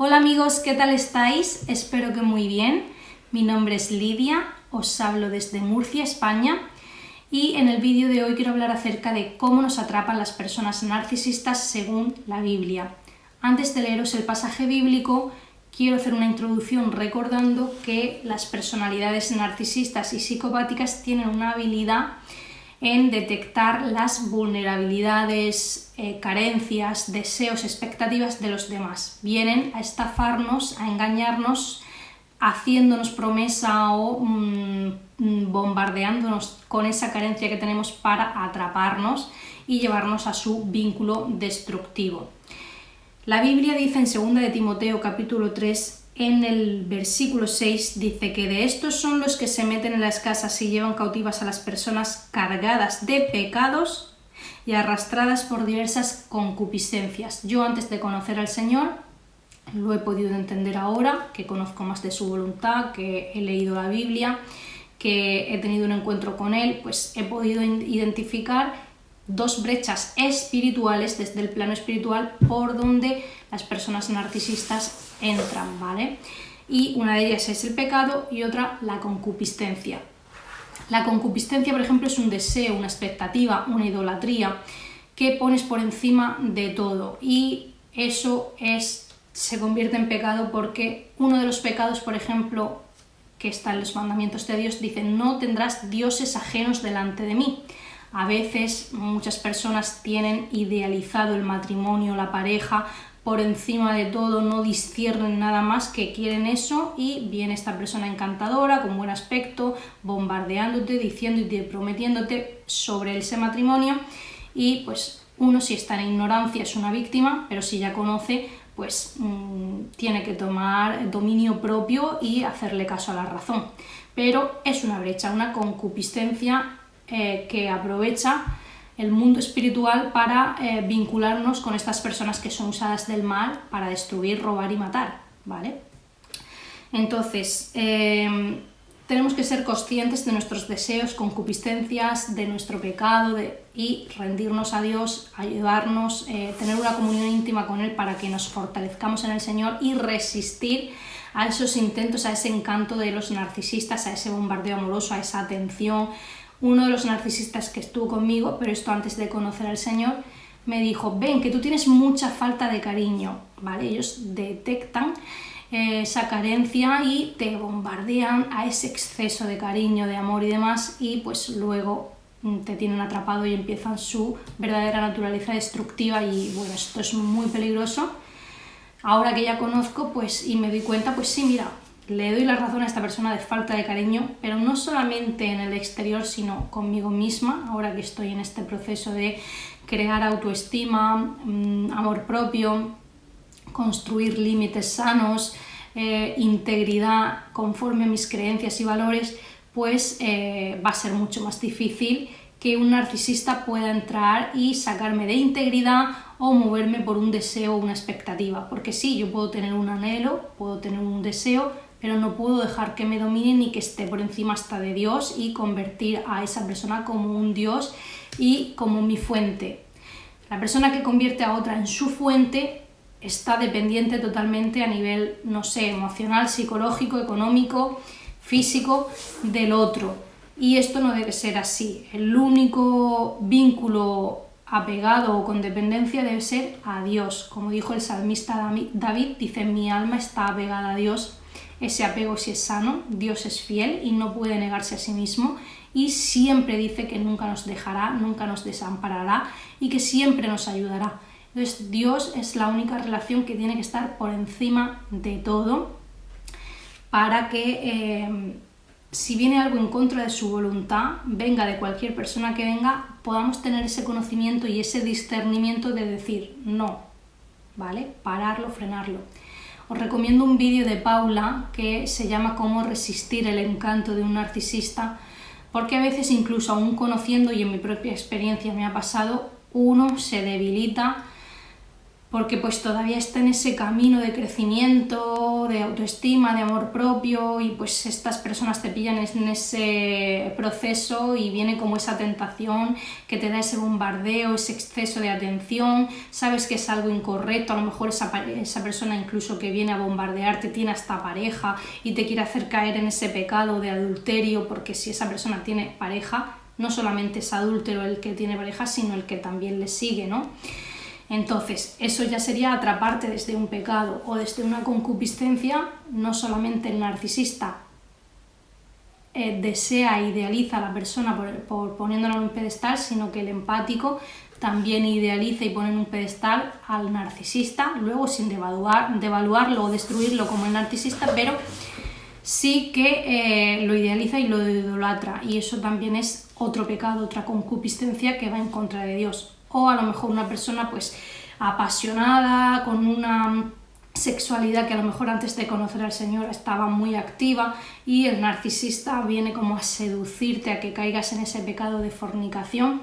Hola amigos, ¿qué tal estáis? Espero que muy bien. Mi nombre es Lidia, os hablo desde Murcia, España, y en el vídeo de hoy quiero hablar acerca de cómo nos atrapan las personas narcisistas según la Biblia. Antes de leeros el pasaje bíblico, quiero hacer una introducción recordando que las personalidades narcisistas y psicopáticas tienen una habilidad en detectar las vulnerabilidades, carencias, deseos, expectativas de los demás. Vienen a estafarnos, a engañarnos, haciéndonos promesa o bombardeándonos con esa carencia que tenemos para atraparnos y llevarnos a su vínculo destructivo. La Biblia dice en 2 de Timoteo capítulo 3, en el versículo 6, dice que de estos son los que se meten en las casas y llevan cautivas a las personas cargadas de pecados y arrastradas por diversas concupiscencias. Yo, antes de conocer al Señor, lo he podido entender ahora, que conozco más de su voluntad, que he leído la Biblia, que he tenido un encuentro con Él, pues he podido identificar dos brechas espirituales desde el plano espiritual por donde las personas narcisistas entran, ¿vale? Y una de ellas es el pecado y otra la concupiscencia. La concupiscencia, por ejemplo, es un deseo, una expectativa, una idolatría que pones por encima de todo, y eso se convierte en pecado porque uno de los pecados, por ejemplo, que está en los mandamientos de Dios, dice: no tendrás dioses ajenos delante de mí. A veces muchas personas tienen idealizado el matrimonio, la pareja, por encima de todo, no disciernen nada más, que quieren eso, y viene esta persona encantadora, con buen aspecto, bombardeándote, diciéndote, prometiéndote sobre ese matrimonio, y pues uno, si está en ignorancia, es una víctima, pero si ya conoce, pues tiene que tomar dominio propio y hacerle caso a la razón. Pero es una brecha, una concupiscencia que aprovecha el mundo espiritual para vincularnos con estas personas que son usadas del mal para destruir, robar y matar, ¿vale? Entonces, tenemos que ser conscientes de nuestros deseos, concupiscencias, de nuestro pecado, y rendirnos a Dios, ayudarnos, tener una comunión íntima con Él para que nos fortalezcamos en el Señor y resistir a esos intentos, a ese encanto de los narcisistas, a ese bombardeo amoroso, a esa atención. Uno de los narcisistas que estuvo conmigo, pero esto antes de conocer al Señor, me dijo: ven, que tú tienes mucha falta de cariño, ¿vale? Ellos detectan esa carencia y te bombardean a ese exceso de cariño, de amor y demás, y pues luego te tienen atrapado y empiezan su verdadera naturaleza destructiva. Y bueno, esto es muy peligroso. Ahora que ya conozco, pues, y me doy cuenta, pues sí, mira, le doy la razón a esta persona de falta de cariño, pero no solamente en el exterior, sino conmigo misma, ahora que estoy en este proceso de crear autoestima, amor propio, construir límites sanos, integridad conforme a mis creencias y valores, pues va a ser mucho más difícil que un narcisista pueda entrar y sacarme de integridad o moverme por un deseo o una expectativa. Porque sí, yo puedo tener un anhelo, puedo tener un deseo, pero no puedo dejar que me domine ni que esté por encima hasta de Dios y convertir a esa persona como un Dios y como mi fuente. La persona que convierte a otra en su fuente está dependiente totalmente a nivel, no sé, emocional, psicológico, económico, físico del otro. Y esto no debe ser así. El único vínculo apegado o con dependencia debe ser a Dios. Como dijo el salmista David, dice: mi alma está apegada a Dios. Ese apego sí es sano, Dios es fiel y no puede negarse a sí mismo, y siempre dice que nunca nos dejará, nunca nos desamparará y que siempre nos ayudará. Entonces Dios es la única relación que tiene que estar por encima de todo, para que si viene algo en contra de su voluntad, venga de cualquier persona que venga, podamos tener ese conocimiento y ese discernimiento de decir no, ¿vale? Pararlo, frenarlo. Os recomiendo un vídeo de Paula que se llama Cómo resistir el encanto de un narcisista, porque a veces, incluso aún conociendo, y en mi propia experiencia me ha pasado, uno se debilita porque pues todavía está en ese camino de crecimiento, de autoestima, de amor propio, y pues estas personas te pillan en ese proceso y viene como esa tentación que te da ese bombardeo, ese exceso de atención, sabes que es algo incorrecto, a lo mejor esa persona incluso que viene a bombardearte tiene hasta pareja y te quiere hacer caer en ese pecado de adulterio, porque si esa persona tiene pareja, no solamente es adúltero el que tiene pareja, sino el que también le sigue, ¿no? Entonces, eso ya sería atraparte desde un pecado o desde una concupiscencia. No solamente el narcisista desea e idealiza a la persona por poniéndola en un pedestal, sino que el empático también idealiza y pone en un pedestal al narcisista, luego sin devaluarlo o destruirlo como el narcisista, pero sí que lo idealiza y lo idolatra, y eso también es otro pecado, otra concupiscencia que va en contra de Dios. O a lo mejor una persona pues apasionada, con una sexualidad que a lo mejor antes de conocer al Señor estaba muy activa, y el narcisista viene como a seducirte a que caigas en ese pecado de fornicación.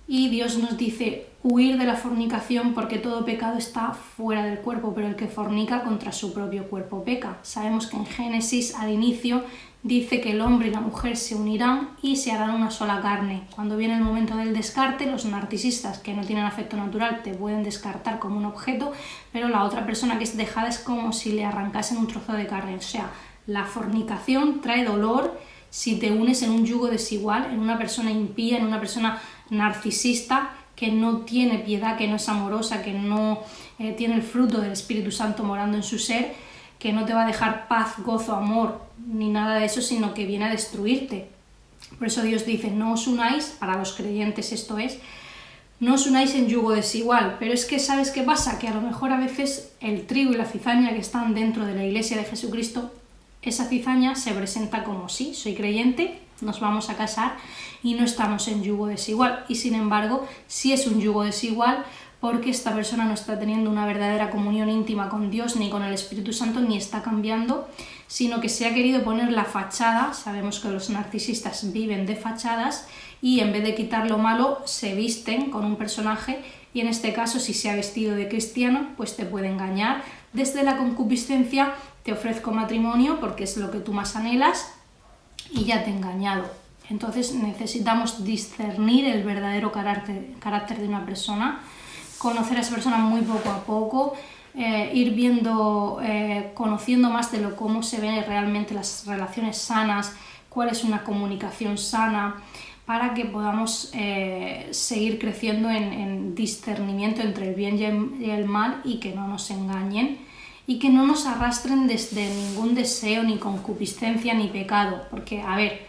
Y Dios nos dice huir de la fornicación porque todo pecado está fuera del cuerpo, pero el que fornica contra su propio cuerpo peca. Sabemos que en Génesis al inicio dice que el hombre y la mujer se unirán y se harán una sola carne. Cuando viene el momento del descarte, los narcisistas que no tienen afecto natural te pueden descartar como un objeto, pero la otra persona que es dejada es como si le arrancasen un trozo de carne. O sea, la fornicación trae dolor si te unes en un yugo desigual, en una persona impía, en una persona narcisista que no tiene piedad, que no es amorosa, que no tiene el fruto del Espíritu Santo morando en su ser, que no te va a dejar paz, gozo, amor, ni nada de eso, sino que viene a destruirte. Por eso Dios dice, no os unáis, para los creyentes esto es, no os unáis en yugo desigual. Pero es que, ¿sabes qué pasa? Que a lo mejor a veces el trigo y la cizaña que están dentro de la Iglesia de Jesucristo, esa cizaña se presenta como, sí, soy creyente, nos vamos a casar y no estamos en yugo desigual. Y sin embargo, sí es un yugo desigual, porque esta persona no está teniendo una verdadera comunión íntima con Dios ni con el Espíritu Santo, ni está cambiando, sino que se ha querido poner la fachada. Sabemos que los narcisistas viven de fachadas y en vez de quitar lo malo se visten con un personaje, y en este caso si se ha vestido de cristiano pues te puede engañar. Desde la concupiscencia te ofrezco matrimonio porque es lo que tú más anhelas y ya te he engañado. Entonces necesitamos discernir el verdadero carácter de una persona, conocer a esa persona muy poco a poco, ir viendo, conociendo más de cómo se ven realmente las relaciones sanas, cuál es una comunicación sana, para que podamos seguir creciendo en discernimiento entre el bien y el mal, y que no nos engañen y que no nos arrastren desde ningún deseo, ni concupiscencia, ni pecado. Porque, a ver,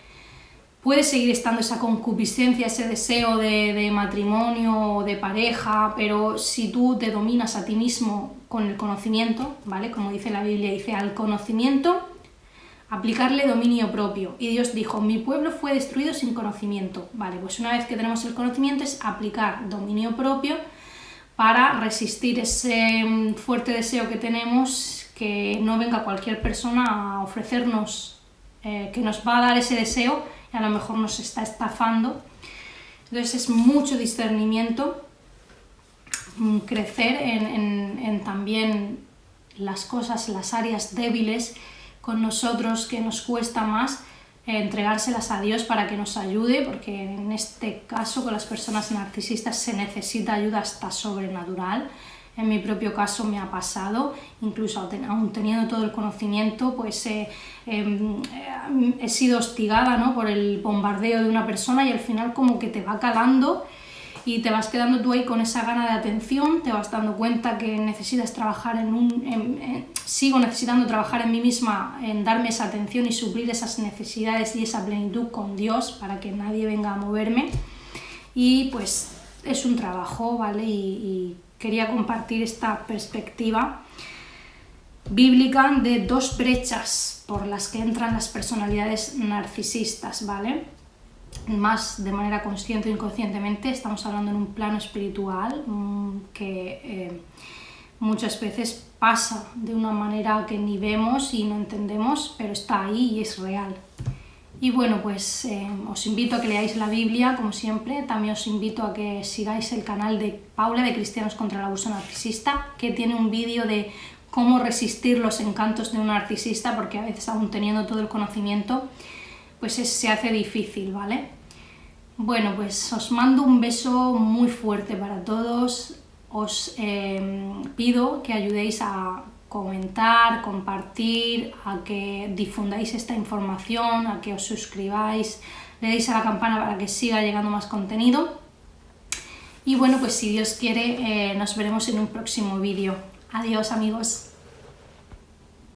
puede seguir estando esa concupiscencia, ese deseo de matrimonio o de pareja, pero si tú te dominas a ti mismo con el conocimiento, ¿vale? Como dice la Biblia, dice al conocimiento aplicarle dominio propio. Y Dios dijo, mi pueblo fue destruido sin conocimiento. Vale, pues una vez que tenemos el conocimiento es aplicar dominio propio para resistir ese fuerte deseo que tenemos, que no venga cualquier persona a ofrecernos, que nos va a dar ese deseo y a lo mejor nos está estafando. Entonces es mucho discernimiento, crecer en también las cosas, las áreas débiles con nosotros que nos cuesta más, entregárselas a Dios para que nos ayude, porque en este caso con las personas narcisistas se necesita ayuda hasta sobrenatural. En mi propio caso me ha pasado, incluso aún teniendo todo el conocimiento, pues he sido hostigada, ¿no?, por el bombardeo de una persona, y al final como que te va calando y te vas quedando tú ahí con esa gana de atención, te vas dando cuenta que necesitas trabajar sigo necesitando trabajar en mí misma, en darme esa atención y suplir esas necesidades y esa plenitud con Dios para que nadie venga a moverme. Y pues es un trabajo, ¿vale? Y quería compartir esta perspectiva bíblica de dos brechas por las que entran las personalidades narcisistas, ¿vale? Más de manera consciente o inconscientemente. Estamos hablando en un plano espiritual que muchas veces pasa de una manera que ni vemos y no entendemos, pero está ahí y es real. Y bueno, pues os invito a que leáis la Biblia, como siempre. También os invito a que sigáis el canal de Paula de Cristianos contra el Abuso Narcisista, que tiene un vídeo de cómo resistir los encantos de un narcisista, porque a veces aún teniendo todo el conocimiento, pues se hace difícil, ¿vale? Bueno, pues os mando un beso muy fuerte para todos. Os pido que ayudéis a comentar, compartir, a que difundáis esta información, a que os suscribáis, le deis a la campana para que siga llegando más contenido. Y bueno, pues si Dios quiere, nos veremos en un próximo vídeo. Adiós, amigos.